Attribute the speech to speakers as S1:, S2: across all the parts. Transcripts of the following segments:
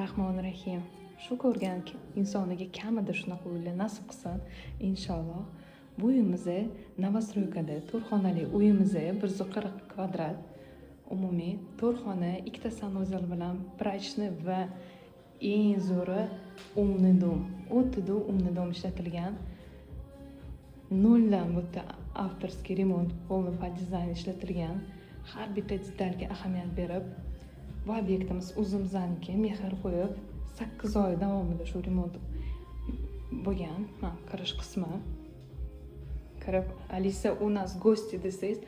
S1: Rahmonir-rahim. Shu ko'rgan insoniga kamida shunaqa uylar nasib qilsin, inshaalloh. Bu uyimiz Novostroykada 4 xonali uyimiz 140 kvadrat. Umumiy 4 xona, 2 ta sanuzel bilan prachni va eng zo'ri umni dom. O'tida umni dom ishlatilgan. Noldan bu yerda avtorskiy remont, полный по dizayni ishlatilgan. Har bitta detalga ahamiyat berib, bu obyektimiz o'zimizdaniki, mehr qo'yib 8 oy davomida shu remont bo'lgan. Kirish qismi. Kirib, Alisa u nas gosti desangiz,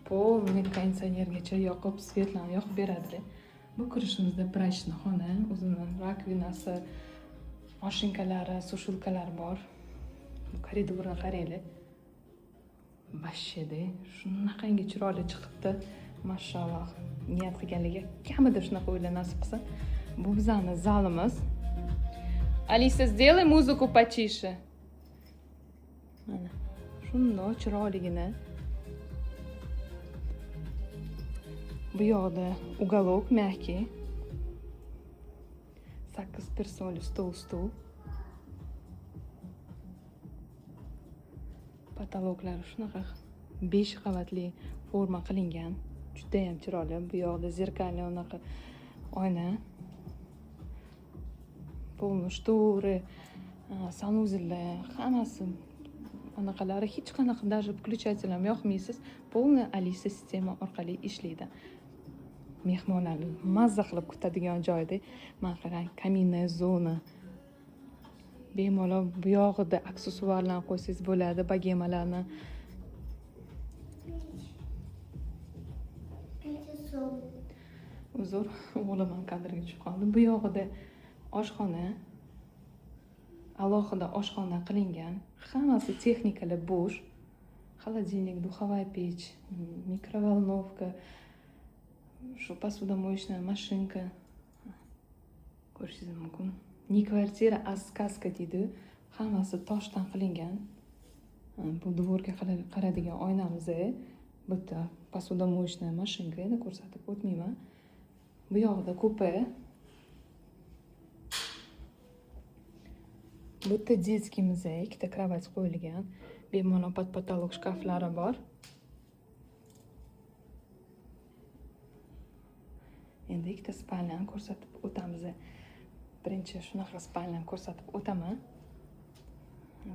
S1: полный konditsionergacha yoqib, svetlarni yoqib beradi. Bu kirishimizda prachni xona, o'zining rakvinasi, mashinkalari, sushilkalari bor. Bu koridorni qaranglar. Bashshada shunaqangi chiroyli chiqibdi. Mashalloh, niyat qilganlarga kamida shunaqa uylar nasib qilsin. Bu bizning zalimiz. Alisa, сделай музыку потише. Mana shundoq chiroyligina. Bu yoqda уголок мягкий. 8 persoli stol. Patoloklari shunaqa 5 qavatli forma qilingan. Juda ham chiroyli. Bu yoqda zerkalli unaqa oyna. Полный shtori, sanuzellar, hammasi anaqalari hech qanaqa даже включатель ham yoqmaysiz. Полный Alisa sistema orqali ishlaydi. Mehmonlarni mazza qilib kutadigan joyda, mana qarang, kaminная zona. Bemalol bu yog'ida aksessuarlarni qo'ysangiz bo'ladi, bagemalarni. Uzr, o'g'lim ham kadrga tushib qoldi. Bu yog'ida oshxona, alohida oshxona qilingan. Hammasi texnikali bo'sh. Холодильник, духовая печь, mikrovolnovka, shu посудомоечная mashinka. Ko'rishingiz mumkin. Ni kvartira, a сказка deydi. Hammasi toshdan qilingan. Bu dvorga qaradigan oynamiz. Bu yerda посудомоечная mashinka, endi ko'rsatib o'tmayman. Bu yoqda kupe. Bu yerda детскийmiz, 2 ta kravat qo'yilgan. Bemalol pot-potolok shkaflari bor. Endi 2 ta spalnyani ko'rsatib o'tamiz. Birinchi shunaqa spalnyani ko'rsatib o'taman.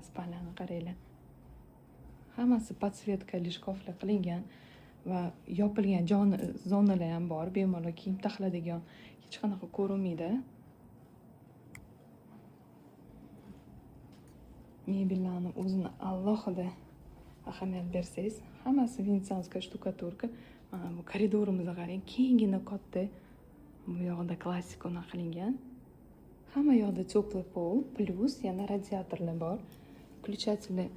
S1: Spalnyani qaranglar. Hammasi podsvetkali shkaflar qilingan va yopilgan zonalar ham bor. Bemalol kiyim taxladigan hech qanaqa ko'rinmaydi. Mebellarni o'zini alohida ahamiyat bersangiz, hammasi venetsionskiy shtukaturka. Mana bu koridorimizga qarang, kengina katta. Bu yoqda klassik qilingan. Hamma yoqda теплый pol, plus yana radiatorlar bor. Включатель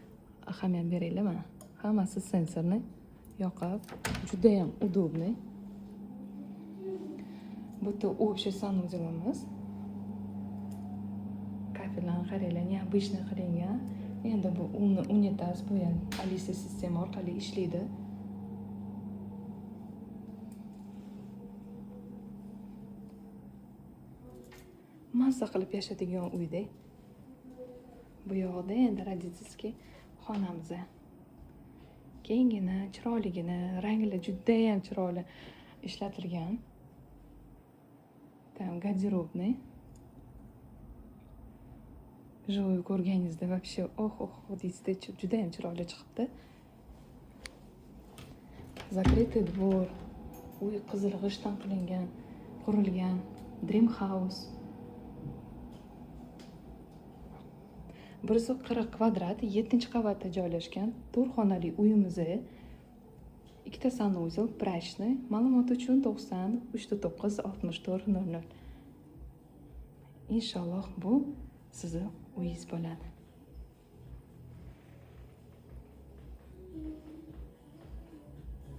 S1: ahamiyat beringlar mana. Hammasi sensorni yoqib, juda ham удобный. Bu yerda общий sanuzelimiz. Kafelarni qaranglar, необычный qilingan. Endi bu unitaz, bu ham Alisa sistema orqali ishlaydi. Mazza qilib yashadigan uyda. Bu yoqda endi родительский xonamiz. Kengina, chiroyligina, ranglar juda ham chiroyli ishlatilgan. Tam garderobniy. Joy ko'rganingizda вообще deysizda, juda ham chiroyli chiqibdi. Закрытый двор. Uy qizil g'ishtdan qilingan, qurilgan dream house. 140 kvadrat, 7-qavatda joylashgan 4 xonali uyimiz. 2 ta sanuzel, prachni. Ma'lumot uchun 90 39 64 00. Inshaalloh bu sizni uyingiz bo'ladi.